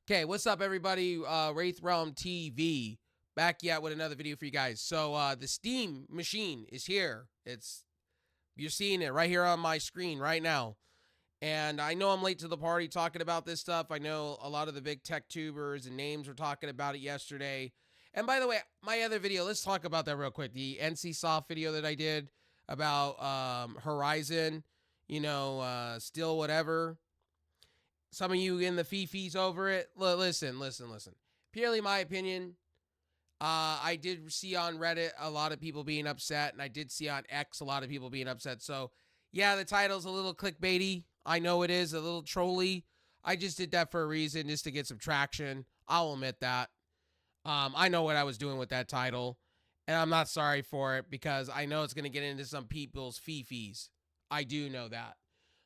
Okay, what's up, everybody? Wraith Realm TV back yet with another video for you guys. So the Steam machine is here. You're seeing it right here on my screen right now. And I know I'm late to the party talking about this stuff. I know a lot of the big tech tubers and names were talking about it yesterday. And by the way, my other video, let's talk about that real quick. The NCSoft video that I did about Horizon, still whatever. Some of you in the fifis over it. Listen. Purely my opinion. I did see on Reddit a lot of people being upset, and I did see on X a lot of people being upset. So, yeah, the title's a little clickbaity. I know it is, a little trolly. I just did that for a reason, just to get some traction. I'll admit that. I know what I was doing with that title, and I'm not sorry for it because I know it's going to get into some people's fifis. I do know that.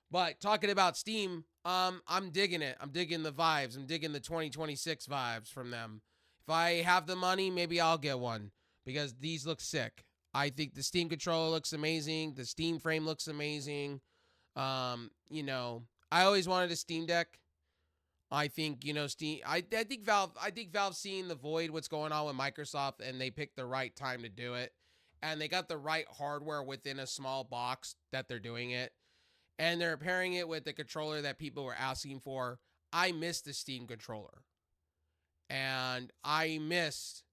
But talking about Steam, I'm digging it. I'm digging the vibes. I'm digging the 2026 vibes from them. If I have the money, maybe I'll get one because these look sick. I think the Steam controller looks amazing. The Steam frame looks amazing. I always wanted a Steam Deck. I think, Steam I think Valve seeing the void what's going on with Microsoft, and they picked the right time to do it. And they got the right hardware within a small box that they're doing it. And they're pairing it with the controller that people were asking for. I missed the Steam controller. And I missed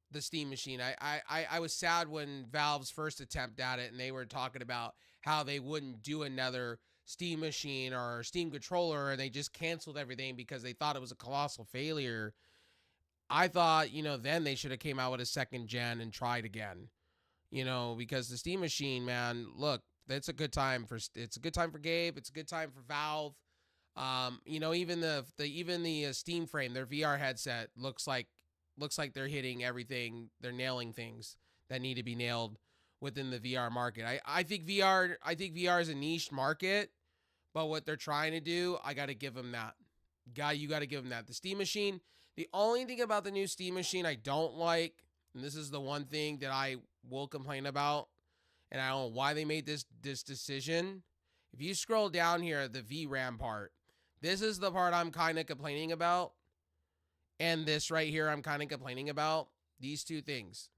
the Steam machine. I was sad when Valve's first attempt at it, and they were talking about how they wouldn't do another Steam machine or Steam controller, and they just canceled everything because they thought it was a colossal failure. I thought, then they should have came out with a second gen and tried again. Because the Steam machine, man, look, it's a good time for Gabe. It's a good time for Valve. Even the Steam frame, their VR headset looks like they're hitting everything. They're nailing things that need to be nailed within the VR market. I think VR is a niche market, but what they're trying to do, I got to give them that. You got to give them that. The Steam machine, the only thing about the new Steam machine I don't like, and this is the one thing that I will complain about, and I don't know why they made this decision. If you scroll down here, the VRAM part, this is the part I'm kind of complaining about. And this right here, I'm kind of complaining about. These two things.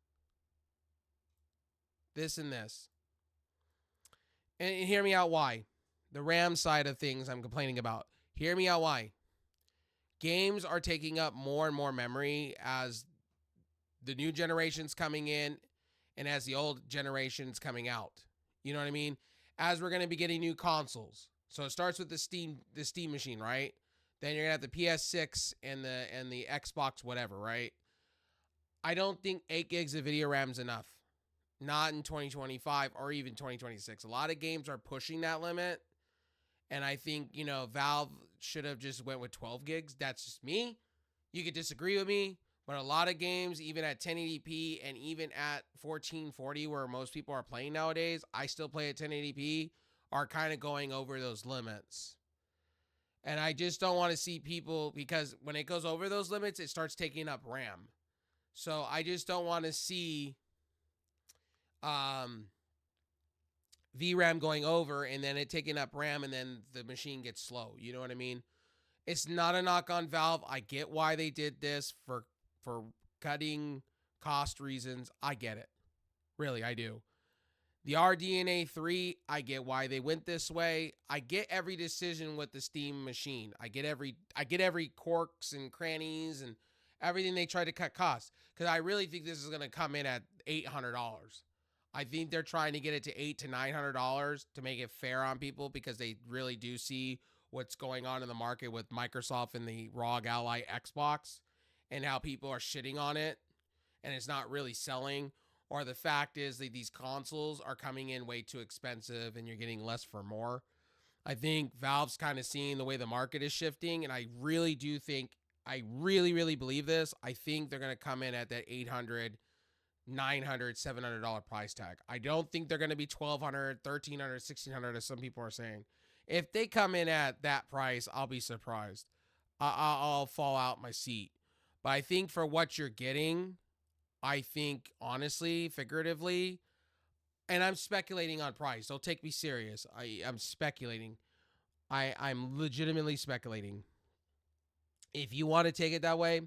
This and this. And hear me out why. The RAM side of things I'm complaining about. Hear me out why. Games are taking up more and more memory as the new generation's coming in and as the old generation's coming out. You know what I mean? As we're going to be getting new consoles. So it starts with the Steam machine, right? Then you're going to have the PS6 and the Xbox whatever, right? I don't think 8 gigs of video RAM is enough. Not in 2025 or even 2026. A lot of games are pushing that limit. And I think, Valve should have just went with 12 gigs. That's just me. You could disagree with me. But a lot of games, even at 1080p and even at 1440, where most people are playing nowadays, I still play at 1080p, are kind of going over those limits. And I just don't want to see people, because when it goes over those limits, it starts taking up RAM. So I just don't want to see VRAM going over and then it taking up RAM and then the machine gets slow. You know what I mean? It's not a knock on Valve. I get why they did this for cutting cost reasons. I get it. Really, I do. The RDNA 3, I get why they went this way. I get every decision with the Steam machine. I get every quirks and crannies and everything they try to cut costs. Because I really think this is going to come in at $800. I think they're trying to get it to $800 to $900 to make it fair on people, because they really do see what's going on in the market with Microsoft and the ROG Ally Xbox and how people are shitting on it and it's not really selling. Or the fact is that these consoles are coming in way too expensive and you're getting less for more. I think Valve's kind of seeing the way the market is shifting, and I really do think, I really, really believe this. I think they're going to come in at that $800, $900, $700 price tag. I don't think they're going to be $1,200, $1,300, $1,600 as some people are saying. If they come in at that price, I'll be surprised. I'll fall out my seat. But I think for what you're getting, I think, honestly, figuratively, and I'm speculating on price. Don't take me serious. I'm speculating. I'm legitimately speculating. If you want to take it that way,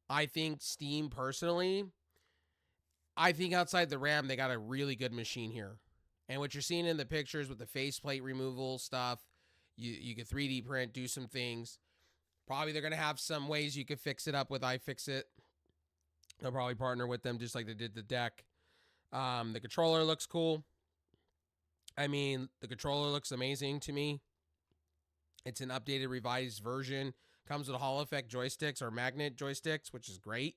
I think Steam personally, I think outside the RAM, they got a really good machine here. And what you're seeing in the pictures with the faceplate removal stuff, you can 3D print, do some things. Probably they're going to have some ways you could fix it up with iFixit. They'll probably partner with them just like they did the deck. The controller looks cool. I mean, the controller looks amazing to me. It's an updated, revised version. Comes with Hall Effect joysticks or magnet joysticks, which is great.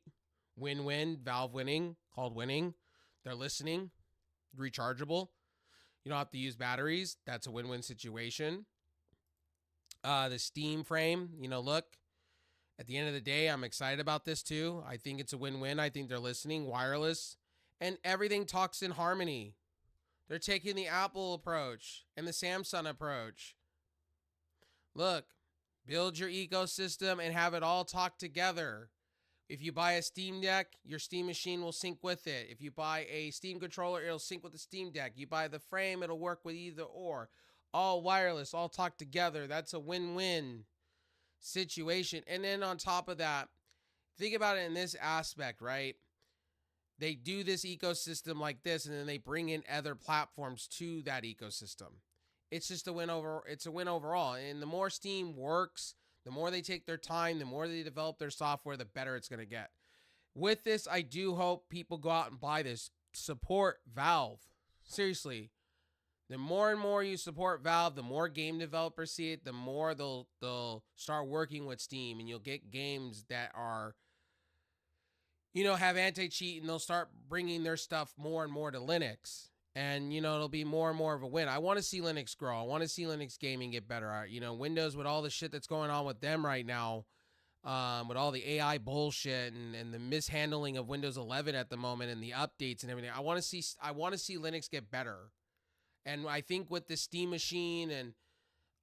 Win-win. Valve winning. Called winning. They're listening. Rechargeable. You don't have to use batteries. That's a win-win situation. The Steam frame, look. At the end of the day, I'm excited about this too. I think it's a win-win. I think they're listening. Wireless. And everything talks in harmony. They're taking the Apple approach and the Samsung approach. Look, build your ecosystem and have it all talk together. If you buy a Steam Deck, your Steam machine will sync with it. If you buy a Steam controller, it'll sync with the Steam Deck. You buy the frame, it'll work with either or. All wireless, all talk together. That's a win-win situation. And then on top of that, think about it in this aspect, right? They do this ecosystem like this, and then they bring in other platforms to that ecosystem. It's just a win overall. And the more Steam works, the more they take their time, the more they develop their software, the better it's going to get. With this, I do hope people go out and buy this. Support Valve. Seriously. The more and more you support Valve, the more game developers see it, the more they'll start working with Steam, and you'll get games that are, have anti-cheat, and they'll start bringing their stuff more and more to Linux. And, it'll be more and more of a win. I want to see Linux grow. I want to see Linux gaming get better. Windows, with all the shit that's going on with them right now, with all the AI bullshit and the mishandling of Windows 11 at the moment and the updates and everything, I want to see Linux get better. And I think with the Steam machine and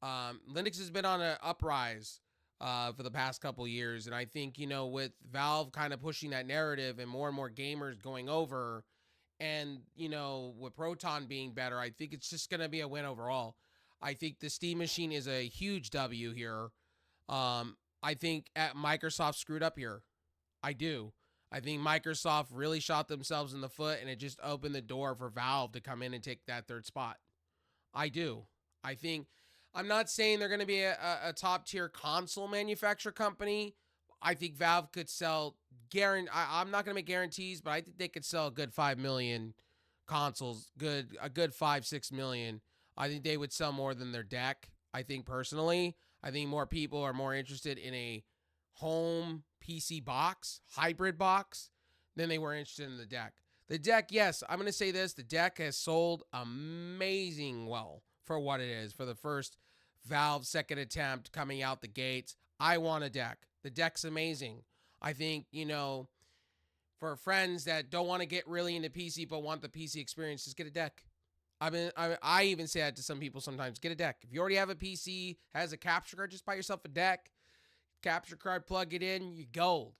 Linux has been on an uprise for the past couple years. And I think, with Valve kind of pushing that narrative and more gamers going over, and, with Proton being better, I think it's just going to be a win overall. I think the Steam machine is a huge W here. I think Microsoft screwed up here. I do. I think Microsoft really shot themselves in the foot, and it just opened the door for Valve to come in and take that third spot. I do. I'm not saying they're going to be a top-tier console manufacturer company. I think Valve could sell, I'm not going to make guarantees, but I think they could sell a good 5 million consoles, a good 5-6 million. I think they would sell more than their deck. I think personally, I think more people are more interested in a home PC box, hybrid box, than they were interested in the deck. The deck, yes, I'm going to say this. The deck has sold amazing well for what it is. For the first Valve second attempt coming out the gates, I want a deck. The deck's amazing. I think, for friends that don't want to get really into PC but want the PC experience, just get a deck. I even say that to some people sometimes. Get a deck. If you already have a PC, has a capture card, just buy yourself a deck. Capture card, plug it in, you're gold.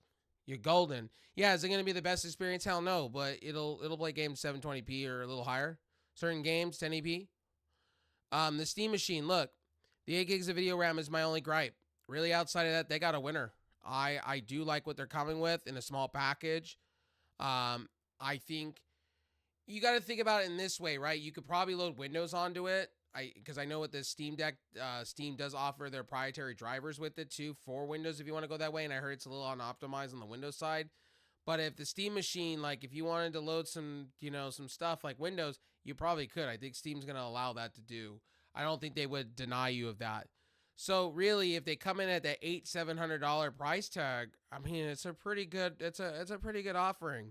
You're golden. Yeah, is it going to be the best experience? Hell no, but it'll play games 720p or a little higher. Certain games, 1080p. The Steam machine, look, the 8 gigs of video RAM is my only gripe. Really, outside of that, they got a winner. I do like what they're coming with in a small package. I think you got to think about it in this way, right? You could probably load Windows onto it. Because I know with the Steam Deck, Steam does offer their proprietary drivers with it too for Windows if you want to go that way. And I heard it's a little unoptimized on the Windows side. But if the Steam machine, like if you wanted to load some, some stuff like Windows, you probably could. I think Steam's going to allow that to do. I don't think they would deny you of that. So really, if they come in at that $700 price tag, I mean, it's a pretty good offering.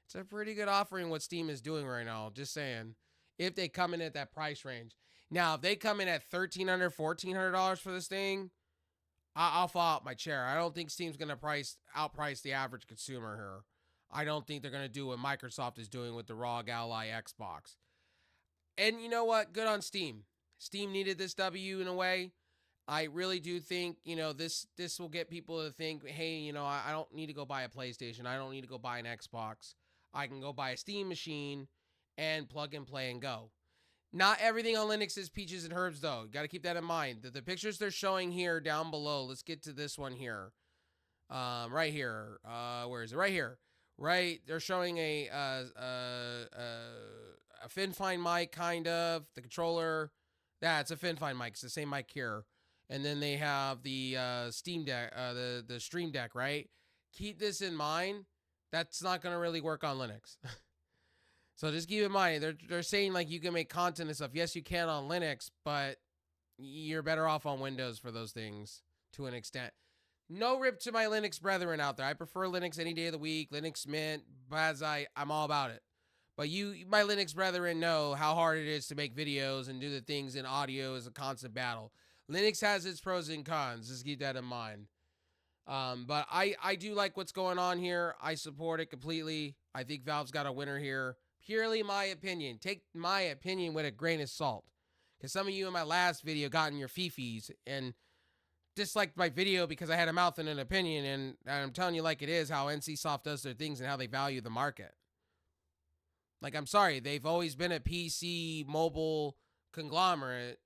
It's a pretty good offering what Steam is doing right now. Just saying. If they come in at that price range. Now, if they come in at $1,300, $1,400 for this thing, I'll fall out my chair. I don't think Steam's going to outprice the average consumer here. I don't think they're going to do what Microsoft is doing with the ROG Ally Xbox. And you know what? Good on Steam. Steam needed this W in a way. I really do think, this will get people to think, hey, I don't need to go buy a PlayStation. I don't need to go buy an Xbox. I can go buy a Steam machine and plug and play and go. Not everything on Linux is peaches and herbs, though. Got to keep that in mind. The pictures they're showing here down below, let's get to this one here. Right here. Where is it? Right here. Right, they're showing a FinFine mic, kind of the controller. Yeah, it's a FinFine mic. It's the same mic here. And then they have the Steam Deck, the Stream Deck. Right. Keep this in mind. That's not gonna really work on Linux. So just keep in mind, they're saying like you can make content and stuff. Yes, you can on Linux, but you're better off on Windows for those things to an extent. No rip to my Linux brethren out there. I prefer Linux any day of the week. Linux Mint, Bazai, I'm all about it. But you, my Linux brethren, know how hard it is to make videos and do the things in audio is a constant battle. Linux has its pros and cons. Just keep that in mind. But I do like what's going on here. I support it completely. I think Valve's got a winner here. Purely my opinion. Take my opinion with a grain of salt. Because some of you in my last video got in your fifis and disliked my video because I had a mouth and an opinion. And I'm telling you like it is how NCSoft does their things and how they value the market. Like, I'm sorry. They've always been a PC mobile conglomerate.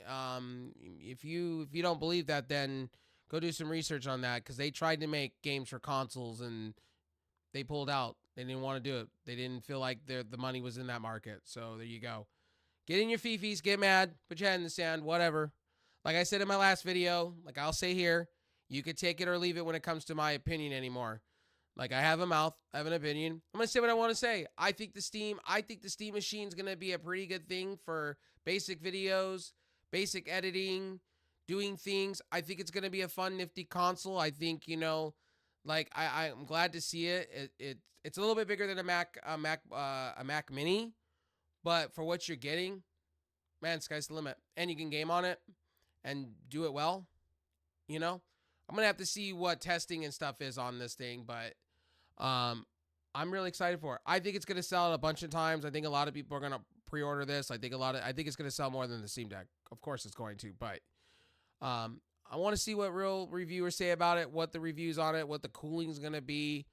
If you don't believe that, then go do some research on that, because they tried to make games for consoles and they pulled out. They didn't want to do it. They didn't feel like the money was in that market. So there you go. Get in your fifis, get mad, put your head in the sand, whatever. Like I said in my last video, like I'll say here, you could take it or leave it when it comes to my opinion anymore. Like, I have a mouth, I have an opinion. I'm going to say what I want to say. I think the Steam machine is going to be a pretty good thing for basic videos, basic editing, doing things. I think it's going to be a fun, nifty console. I think, like I'm glad to see it. It's a little bit bigger than a Mac Mini, but for what you're getting, man, sky's the limit. And you can game on it and do it well. I'm gonna have to see what testing and stuff is on this thing, but I'm really excited for it. I think it's gonna sell a bunch of times. I think a lot of people are gonna pre-order this. I think it's gonna sell more than the Steam Deck. Of course, it's going to, but I want to see what real reviewers say about it, what the reviews on it, what the cooling is gonna be.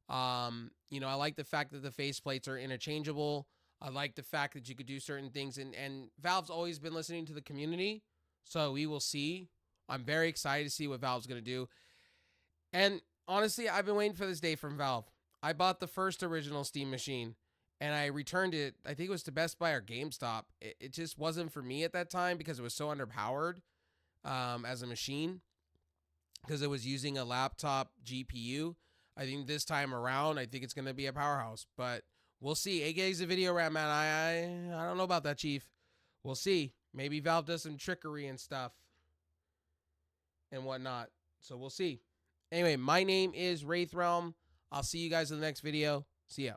I like the fact that the faceplates are interchangeable. I like the fact that you could do certain things, and Valve's always been listening to the community, so we will see. I'm very excited to see what Valve's going to do. And honestly, I've been waiting for this day from Valve. I bought the first original Steam machine, and I returned it. I think it was to Best Buy or GameStop. It just wasn't for me at that time because it was so underpowered as a machine, because it was using a laptop GPU. I think this time around, I think it's going to be a powerhouse. But we'll see. 8 gigs of video RAM, man. I don't know about that, Chief. We'll see. Maybe Valve does some trickery and stuff and whatnot. So we'll see. Anyway, my name is Wraith Realm. I'll see you guys in the next video. See ya.